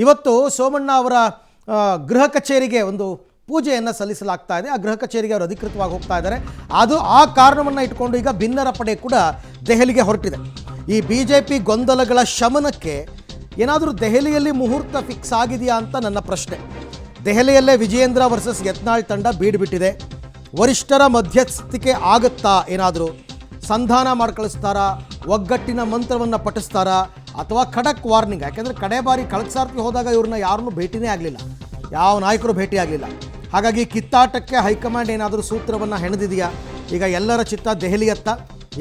ಇವತ್ತು ಸೋಮಣ್ಣ ಅವರ ಗೃಹ ಕಚೇರಿಗೆ ಒಂದು ಪೂಜೆಯನ್ನು ಸಲ್ಲಿಸಲಾಗ್ತಾ ಇದೆ. ಆ ಗೃಹ ಕಚೇರಿಗೆ ಅವರು ಅಧಿಕೃತವಾಗಿ ಹೋಗ್ತಾ ಇದ್ದಾರೆ. ಅದು ಆ ಕಾರಣವನ್ನು ಇಟ್ಕೊಂಡು ಈಗ ಭಿನ್ನರ ಪಡೆ ಕೂಡ ದೆಹಲಿಗೆ ಹೊರಟಿದೆ. ಈ BJP ಗೊಂದಲಗಳ ಶಮನಕ್ಕೆ ಏನಾದರೂ ದೆಹಲಿಯಲ್ಲಿ ಮುಹೂರ್ತ ಫಿಕ್ಸ್ ಆಗಿದೆಯಾ ಅಂತ ನನ್ನ ಪ್ರಶ್ನೆ. ದೆಹಲಿಯಲ್ಲೇ ವಿಜಯೇಂದ್ರ ವರ್ಸಸ್ ಯತ್ನಾಳ್ ತಂಡ ಬೀಡ್ಬಿಟ್ಟಿದೆ. ವರಿಷ್ಠರ ಮಧ್ಯಸ್ಥಿಕೆ ಆಗುತ್ತಾ? ಏನಾದರೂ ಸಂಧಾನ ಮಾಡಿ ಕಳಿಸ್ತಾರಾ? ಒಗ್ಗಟ್ಟಿನ ಮಂತ್ರವನ್ನು ಪಠಿಸ್ತಾರಾ? ಅಥವಾ ಖಡಕ್ ವಾರ್ನಿಂಗ್? ಯಾಕೆಂದರೆ ಕಡೆ ಬಾರಿ ಕಳೆದ ಸಾರ್ತಿ ಹೋದಾಗ ಇವ್ರನ್ನ ಯಾರನ್ನೂ ಭೇಟಿನೇ ಆಗಲಿಲ್ಲ, ಯಾವ ನಾಯಕರು ಭೇಟಿ ಆಗಲಿಲ್ಲ. ಹಾಗಾಗಿ ಕಿತ್ತಾಟಕ್ಕೆ ಹೈಕಮಾಂಡ್ ಏನಾದರೂ ಸೂತ್ರವನ್ನು ಹೆಣೆದಿದೆಯಾ? ಈಗ ಎಲ್ಲರ ಚಿತ್ತ ದೆಹಲಿಯತ್ತ.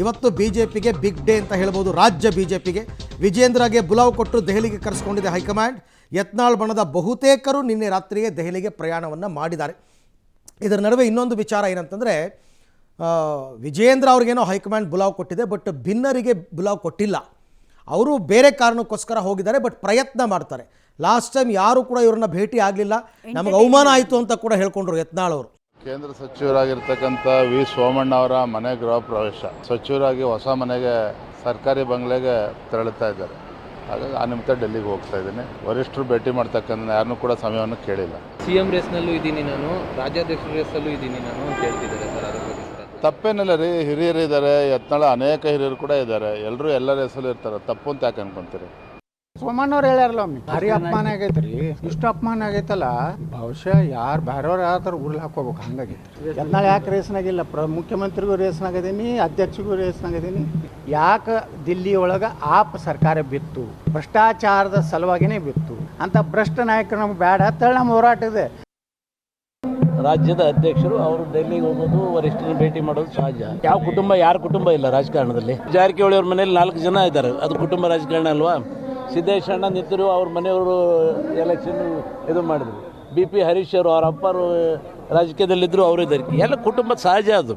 ಇವತ್ತು BJPಗೆ ಬಿಗ್ ಡೇ ಅಂತ ಹೇಳ್ಬೋದು. ರಾಜ್ಯ BJPಗೆ ವಿಜೇಂದ್ರಗೆ ಬುಲಾವ್ ಕೊಟ್ಟು ದೆಹಲಿಗೆ ಕರೆಸ್ಕೊಂಡಿದೆ ಹೈಕಮಾಂಡ್. ಯತ್ನಾಳ್ ಬಣದ ಬಹುತೇಕರು ನಿನ್ನೆ ರಾತ್ರಿಯೇ ದೆಹಲಿಗೆ ಪ್ರಯಾಣವನ್ನು ಮಾಡಿದ್ದಾರೆ. ಇದರ ನಡುವೆ ಇನ್ನೊಂದು ವಿಚಾರ ಏನಂತಂದರೆ, ವಿಜೇಂದ್ರ ಅವ್ರಿಗೇನೋ ಹೈಕಮಾಂಡ್ ಬುಲಾವ್ ಕೊಟ್ಟಿದೆ, ಬಟ್ ಭಿನ್ನರಿಗೆ ಬುಲಾವ್ ಕೊಟ್ಟಿಲ್ಲ. ಅವರು ಬೇರೆ ಕಾರಣಕ್ಕೋಸ್ಕರ ಹೋಗಿದ್ದಾರೆ, ಬಟ್ ಪ್ರಯತ್ನ ಮಾಡ್ತಾರೆ. ಲಾಸ್ಟ್ ಟೈಮ್ ಯಾರು ಕೂಡ ಇವ್ರನ್ನ ಭೇಟಿ ಆಗಲಿಲ್ಲ, ನಮಗೆ ಅವಮಾನ ಆಯಿತು ಅಂತ ಕೂಡ ಹೇಳ್ಕೊಂಡ್ರು ಯತ್ನಾಳ್ ಅವರು. ಕೇಂದ್ರ ಸಚಿವರಾಗಿರ್ತಕ್ಕಂಥ ವಿ ಸೋಮಣ್ಣ ಅವರ ಮನೆ ಗೃಹ ಪ್ರವೇಶ, ಸಚಿವರಾಗಿ ಹೊಸ ಮನೆಗೆ ಸರ್ಕಾರಿ ಬಂಗ್ಲೆಗೆ ತೆರಳುತ್ತಾ ಇದ್ದಾರೆ. ಹಾಗಾಗಿ ಆ ನಿಮಿತ್ತ ಡೆಲ್ಲಿಗೆ ಹೋಗ್ತಾ ಇದ್ದೀನಿ. ವರಿಷ್ಠರು ಭೇಟಿ ಮಾಡ್ತಕ್ಕಂಥ ಯಾರನ್ನೂ ಕೂಡ ಸಮಯವನ್ನು ಕೇಳಿಲ್ಲ. CM ರೇಸ್ನಲ್ಲೂ ಇದ್ದೀನಿ ನಾನು, ರಾಜ್ಯಾಧ್ಯಕ್ಷ ರೇಸಲ್ಲೂ ಇದ್ದೀನಿ ನಾನು ಅಂತ ಹೇಳ್ತಿದ್ದಾರೆ ಸರ್. ಅದರ ಬಗ್ಗೆ ತಪ್ಪೇನಿಲ್ಲ ರೀ, ಹಿರಿಯರು ಇದ್ದಾರೆ, ಯತ್ನಾಳ ಅನೇಕ ಹಿರಿಯರು ಕೂಡ ಇದ್ದಾರೆ, ಎಲ್ಲರೂ ಎಲ್ಲ ರೇಸಲ್ಲೂ ಇರ್ತಾರೆ. ತಪ್ಪು ಅಂತ ಯಾಕೆ ಅನ್ಕೊಂತೀರಿ? ಸೋಮಣ್ಣವ್ರು ಹೇಳ್ಯಾರಲ್ಲ ಒಮ್ಮೆ, ಭಾರಿ ಅಪಮಾನ ಆಗೈತ್ರಿ. ಇಷ್ಟು ಅಪಮಾನ ಆಗೈತಲ್ಲ, ಬಹುಶಃ ಯಾರು ಬೇರೆಯವ್ರು ಯಾವ್ದಾರು ಉರ್ಲ್ ಹಾಕೋಬೇಕು, ಹಂಗಾಗೈತ್ರಿ. ಯತ್ನಾಳ್ ಯಾಕೆ ರೇಸ್ನಾಗಿಲ್ಲ? ಮುಖ್ಯಮಂತ್ರಿಗೂ ರೇಸ್ನಾಗದೀನಿ, ಅಧ್ಯಕ್ಷಗೂ ರೇಸ್ನಾಗದೀನಿ. ಯಾಕೆ ದಿಲ್ಲಿ ಒಳಗೆ ಆಪ್ ಸರ್ಕಾರ ಬಿತ್ತು? ಭ್ರಷ್ಟಾಚಾರದ ಸಲುವಾಗಿನೇ ಬಿತ್ತು. ಅಂತ ಭ್ರಷ್ಟ ನಾಯಕರು ನಮ್ಗೆ ಬೇಡ ಅಂತೇಳಿ ನಮ್ಮ ಹೋರಾಟ ಇದೆ. ರಾಜ್ಯದ ಅಧ್ಯಕ್ಷರು ಅವರು ಡೆಲ್ಲಿಗೆ ಹೋಗೋದು, ವರಿಷ್ಠರನ್ನ ಭೇಟಿ ಮಾಡೋದು ಸಹಜ. ಯಾವ ಕುಟುಂಬ, ಯಾರ ಕುಟುಂಬ ಇಲ್ಲ ರಾಜಕಾರಣದಲ್ಲಿ? ಜಾರಕಿಹೊಳಿ ಅವ್ರ ಮನೇಲಿ 4 ಜನ ಇದ್ದಾರೆ, ಅದು ಕುಟುಂಬ ರಾಜಕಾರಣ ಅಲ್ವಾ? ಸಿದ್ದೇಶಣ್ಣ ನಿಂತರು, ಅವ್ರ ಮನೆಯವರು ಎಲೆಕ್ಷನ್ ಇದು ಮಾಡಿದ್ರು. BP ಹರೀಶ್ ಅವರು, ಅವ್ರ ಅಪ್ಪರು ರಾಜಕೀಯದಲ್ಲಿದ್ದರು, ಅವರು ಇದ್ದಾರೆ. ಎಲ್ಲ ಕುಟುಂಬ ಸಹಜ ಅದು.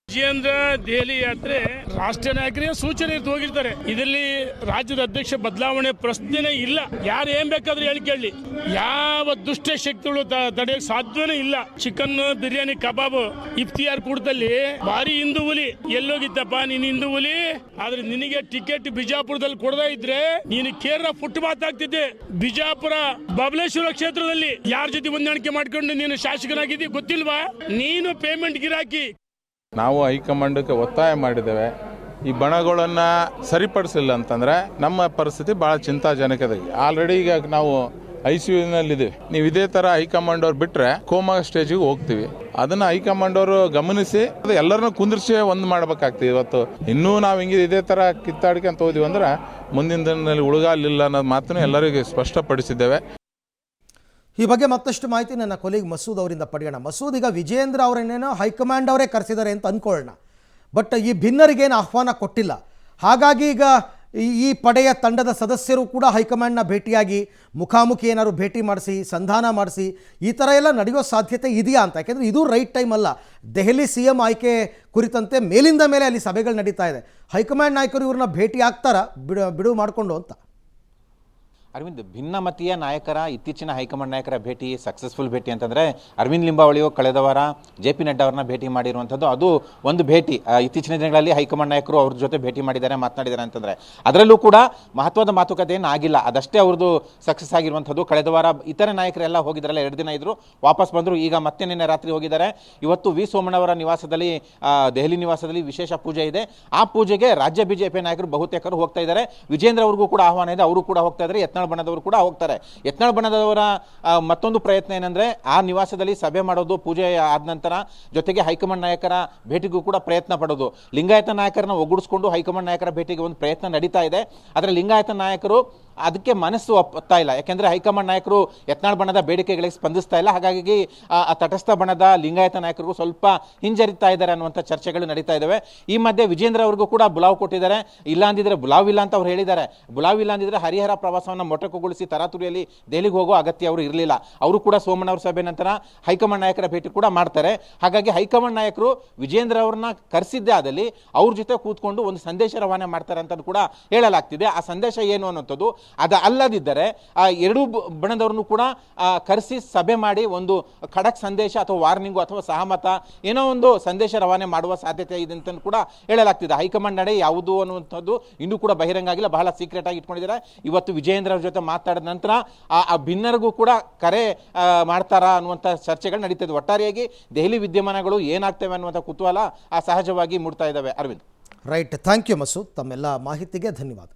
ವಿಜಯೇಂದ್ರ ದೆಹಲಿ ಯಾತ್ರೆ ರಾಷ್ಟ್ರೀಯ ನಾಯಕರಿಗೆ ಸೂಚನೆ ಇಟ್ಟು ಹೋಗಿರ್ತಾರೆ. ಇದರಲ್ಲಿ ರಾಜ್ಯದ ಅಧ್ಯಕ್ಷ ಬದಲಾವಣೆ ಪ್ರಶ್ನೆನೇ ಇಲ್ಲ. ಯಾರು ಏನ್ ಬೇಕಾದ್ರೂ ಹೇಳಿಕೊಳ್ಳಿ, ಯಾವ ದುಷ್ಟ ಶಕ್ತಿಗಳು ತಡೆಯಕ್ಕೆ ಸಾಧ್ಯವೇ ಇಲ್ಲ. ಚಿಕನ್ ಬಿರಿಯಾನಿ ಕಬಾಬ್ ಇಫ್ತಿಯಾರ್ ಕೂಡದಲ್ಲಿ ಭಾರಿ ಹಿಂದೂ ಹುಲಿ. ಎಲ್ಲೋಗಿದ್ದಪ್ಪ ನೀನು ಹಿಂದೂ ಹುಲಿ? ಆದ್ರೆ ನಿನಗೆ ಟಿಕೆಟ್ ಬಿಜಾಪುರದಲ್ಲಿ ಕೊಡದೇ ಇದ್ರೆ ನೀನು ಕೇರಳ ಫುಟ್ ಮಾತಾಗ್ತಿದ್ದೆ. ಬಿಜಾಪುರ ಬಬಲೇಶ್ವರ ಕ್ಷೇತ್ರದಲ್ಲಿ ಯಾರ ಜೊತೆ ಹೊಂದಾಣಿಕೆ ಮಾಡ್ಕೊಂಡು ನೀನು ಶಾಸಕನಾಗಿದ್ದಿ ಗೊತ್ತಿಲ್ವಾ? ನೀನು ಪೇಮೆಂಟ್ ಗಿರಾಕಿ. ನಾವು ಹೈಕಮಾಂಡಕ್ಕೆ ಒತ್ತಾಯ ಮಾಡಿದ್ದೇವೆ, ಈ ಬಣಗಳನ್ನು ಸರಿಪಡಿಸಿಲ್ಲ ಅಂತಂದರೆ ನಮ್ಮ ಪರಿಸ್ಥಿತಿ ಭಾಳ ಚಿಂತಾಜನಕದ. ಆಲ್ರೆಡಿ ಈಗ ನಾವು ICUನಲ್ಲಿದ್ದೀವಿ. ನೀವು ಇದೇ ಥರ ಹೈಕಮಾಂಡ್ ಅವ್ರು ಬಿಟ್ಟರೆ ಕೋಮಾ ಸ್ಟೇಜಿಗೆ ಹೋಗ್ತೀವಿ. ಅದನ್ನು ಹೈಕಮಾಂಡ್ ಅವರು ಗಮನಿಸಿ ಎಲ್ಲರನ್ನೂ ಕುಂದಿರಿಸಿ ಒಂದು ಮಾಡಬೇಕಾಗ್ತದೆ. ಇವತ್ತು ಇನ್ನೂ ನಾವು ಹಿಂಗೆ ಇದೇ ಥರ ಕಿತ್ತಾಡ್ಕೊಂತ ಹೋದ್ವಿ ಅಂದ್ರೆ ಮುಂದಿನ ದಿನದಲ್ಲಿ ಉಳುಗಾಲಿಲ್ಲ ಅನ್ನೋದು ಮಾತನ್ನು ಎಲ್ಲರಿಗೂ ಸ್ಪಷ್ಟಪಡಿಸಿದ್ದೇವೆ. ಈ ಬಗ್ಗೆ ಮತ್ತಷ್ಟು ಮಾಹಿತಿ ನನ್ನ ಕೊಲೀಗ್ ಮಸೂದ್ ಅವರಿಂದ ಪಡೆಯೋಣ. ಮಸೂದ್, ಈಗ ವಿಜೇಂದ್ರ ಅವರನ್ನೇನೋ ಹೈಕಮಾಂಡ್ ಅವರೇ ಕರೆಸಿದ್ದಾರೆ ಅಂತ ಅಂದ್ಕೊಳ್ಳೋಣ, ಬಟ್ ಈ ಭಿನ್ನರಿಗೇನು ಆಹ್ವಾನ ಕೊಟ್ಟಿಲ್ಲ. ಹಾಗಾಗಿ ಈಗ ಈ ಪಡೆಯ ತಂಡದ ಸದಸ್ಯರು ಕೂಡ ಹೈಕಮಾಂಡ್ನ ಭೇಟಿಯಾಗಿ ಮುಖಾಮುಖಿ ಏನಾದ್ರು ಭೇಟಿ ಮಾಡಿಸಿ, ಸಂಧಾನ ಮಾಡಿಸಿ, ಈ ಥರ ಎಲ್ಲ ನಡೆಯೋ ಸಾಧ್ಯತೆ ಇದೆಯಾ ಅಂತ? ಯಾಕೆಂದರೆ ಇದು ರೈಟ್ ಟೈಮ್ ಅಲ್ಲ. ದೆಹಲಿ CM ಆಯ್ಕೆ ಕುರಿತಂತೆ ಮೇಲಿಂದ ಮೇಲೆ ಅಲ್ಲಿ ಸಭೆಗಳು ನಡೀತಾ ಇದೆ. ಹೈಕಮಾಂಡ್ ನಾಯಕರು ಇವ್ರನ್ನ ಭೇಟಿ ಆಗ್ತಾರಾ ಬಿಡುವು ಮಾಡಿಕೊಂಡು ಅಂತ? ಅರವಿಂದ್, ಭಿನ್ನಮತೀಯ ನಾಯಕರ ಇತ್ತೀಚಿನ ಹೈಕಮಾಂಡ್ ನಾಯಕರ ಭೇಟಿ, ಸಕ್ಸಸ್ಫುಲ್ ಭೇಟಿ ಅಂತಂದರೆ ಅರವಿಂದ್ ಲಿಂಬಾವಳಿಯು ಕಳೆದ ವಾರ JP ನಡ್ಡಾ ಅವ್ರನ್ನ ಭೇಟಿ ಮಾಡಿರುವಂಥದ್ದು. ಅದು ಒಂದು ಭೇಟಿ. ಇತ್ತೀಚಿನ ದಿನಗಳಲ್ಲಿ ಹೈಕಮಾಂಡ್ ನಾಯಕರು ಅವ್ರ ಜೊತೆ ಭೇಟಿ ಮಾಡಿದ್ದಾರೆ, ಮಾತನಾಡಿದ್ದಾರೆ ಅಂತಂದರೆ ಅದರಲ್ಲೂ ಕೂಡ ಮಹತ್ವದ ಮಾತುಕತೆ ಏನು ಆಗಿಲ್ಲ. ಅದಷ್ಟೇ ಅವ್ರದ್ದು ಸಕ್ಸಸ್ ಆಗಿರುವಂಥದ್ದು. ಕಳೆದ ವಾರ ಇತರೆ ನಾಯಕರೆಲ್ಲ ಹೋಗಿದ್ದಾರಲ್ಲ, 2 ದಿನ ಇದ್ದರು, ವಾಪಸ್ ಬಂದರು. ಈಗ ಮತ್ತೆ ನಿನ್ನೆ ರಾತ್ರಿ ಹೋಗಿದ್ದಾರೆ. ಇವತ್ತು ವಿ ಸೋಮಣ್ಣವರ ನಿವಾಸದಲ್ಲಿ, ದೆಹಲಿ ನಿವಾಸದಲ್ಲಿ ವಿಶೇಷ ಪೂಜೆ ಇದೆ. ಆ ಪೂಜೆಗೆ ರಾಜ್ಯ BJP ನಾಯಕರು ಬಹುತೇಕರು ಹೋಗ್ತಾ ಇದ್ದಾರೆ. ವಿಜೇಂದ್ರ ಅವ್ರಿಗೂ ಕೂಡ ಆಹ್ವಾನ ಇದೆ, ಅವರು ಕೂಡ ಹೋಗ್ತಾ ಇದ್ದಾರೆ. ಯತ್ನಾಳ್ ಬಣದವರು ಕೂಡ ಹೋಗ್ತಾರೆ. ಯತ್ನಾಳ್ ಬಣದವರ ಮತ್ತೊಂದು ಪ್ರಯತ್ನ ಏನಂದ್ರೆ, ಆ ನಿವಾಸದಲ್ಲಿ ಸಭೆ ಮಾಡೋದು, ಪೂಜೆ ಆದ ನಂತರ ಜೊತೆಗೆ ಹೈಕಮಾಂಡ್ ನಾಯಕರ ಭೇಟಿಗೂ ಕೂಡ ಪ್ರಯತ್ನ ಪಡೋದು. ಲಿಂಗಾಯತ ನಾಯಕರನ್ನ ಒಗ್ಗೂಡಿಸಿಕೊಂಡು ಹೈಕಮಾಂಡ್ ನಾಯಕರ ಭೇಟಿಗೆ ಒಂದು ಪ್ರಯತ್ನ ನಡೀತಾ ಇದೆ. ಆದರೆ ಲಿಂಗಾಯತ ನಾಯಕರು ಅದಕ್ಕೆ ಮನಸ್ಸು ಒಪ್ತಾ ಇಲ್ಲ. ಯಾಕೆಂದರೆ ಹೈಕಮಾಂಡ್ ನಾಯಕರು ಯತ್ನಾಳ್ ಬಣದ ಬೇಡಿಕೆಗಳಿಗೆ ಸ್ಪಂದಿಸ್ತಾ ಇಲ್ಲ. ಹಾಗಾಗಿ ತಟಸ್ಥ ಬಣದ ಲಿಂಗಾಯತ ನಾಯಕರಿಗೂ ಸ್ವಲ್ಪ ಹಿಂಜರಿತಾ ಇದ್ದಾರೆ ಅನ್ನುವಂಥ ಚರ್ಚೆಗಳು ನಡೀತಾ ಇದ್ದಾವೆ. ಈ ಮಧ್ಯೆ ವಿಜೇಂದ್ರ ಅವ್ರಿಗೂ ಕೂಡ ಬುಲಾವ್ ಕೊಟ್ಟಿದ್ದಾರೆ. ಇಲ್ಲ ಅಂದಿದ್ರೆ ಬುಲಾವ್ ಇಲ್ಲ ಅಂತ ಅವ್ರು ಹೇಳಿದ್ದಾರೆ. ಬುಲಾವ್ ಇಲ್ಲ ಅಂದಿದ್ರೆ ಹರಿಹರ ಪ್ರವಾಸವನ್ನು ಮೊಟಕುಗೊಳಿಸಿ ತರಾತುರಿಯಲ್ಲಿ ದೆಹಲಿಗೆ ಹೋಗೋ ಅಗತ್ಯ ಅವರು ಇರಲಿಲ್ಲ. ಅವರು ಕೂಡ ಸೋಮಣ್ಣ ಅವ್ರ ಸಭೆ ನಂತರ ಹೈಕಮಾಂಡ್ ನಾಯಕರ ಭೇಟಿ ಕೂಡ ಮಾಡ್ತಾರೆ. ಹಾಗಾಗಿ ಹೈಕಮಾಂಡ್ ನಾಯಕರು ವಿಜೇಂದ್ರ ಅವ್ರನ್ನ ಕರೆಸಿದ್ದೇ ಆದಲ್ಲಿ ಅವ್ರ ಜೊತೆ ಕೂತ್ಕೊಂಡು ಒಂದು ಸಂದೇಶ ರವಾನೆ ಮಾಡ್ತಾರೆ ಅಂತ ಕೂಡ ಹೇಳಲಾಗ್ತಿದೆ. ಆ ಸಂದೇಶ ಏನು ಅನ್ನೋಂಥದ್ದು, ಅದು ಅಲ್ಲದಿದ್ದರೆ ಆ ಎರಡೂ ಬಣದವ್ರನ್ನು ಕೂಡ ಕರೆಸಿ ಸಭೆ ಮಾಡಿ ಒಂದು ಖಡಕ್ ಸಂದೇಶ ಅಥವಾ ವಾರ್ನಿಂಗು ಅಥವಾ ಸಹಮತ ಏನೋ ಒಂದು ಸಂದೇಶ ರವಾನೆ ಮಾಡುವ ಸಾಧ್ಯತೆ ಇದೆ ಅಂತ ಕೂಡ ಹೇಳಲಾಗ್ತಿದೆ. ಹೈಕಮಾಂಡ್ ನಡೆ ಯಾವುದು ಅನ್ನುವಂಥದ್ದು ಇನ್ನೂ ಕೂಡ ಬಹಿರಂಗ ಆಗಿಲ್ಲ, ಬಹಳ ಸೀಕ್ರೆಟ್ ಆಗಿ ಇಟ್ಕೊಂಡಿದ್ದಾರೆ. ಇವತ್ತು ವಿಜಯೇಂದ್ರ ಅವ್ರ ಜೊತೆ ಮಾತಾಡಿದ ನಂತರ ಆ ಭಿನ್ನರಿಗೂ ಕೂಡ ಕರೆ ಮಾಡ್ತಾರಾ ಅನ್ನುವಂಥ ಚರ್ಚೆಗಳು ನಡೀತಿದೆ. ಒಟ್ಟಾರೆಯಾಗಿ ದೆಹಲಿ ವಿದ್ಯಮಾನಗಳು ಏನಾಗ್ತವೆ ಅನ್ನುವಂಥ ಕುತೂಹಲ ಸಹಜವಾಗಿ ಮೂಡ್ತಾ ಇದ್ದಾವೆ. Arvind. Right, thank you Masood, ತಮ್ಮೆಲ್ಲ ಮಾಹಿತಿಗೆ ಧನ್ಯವಾದ.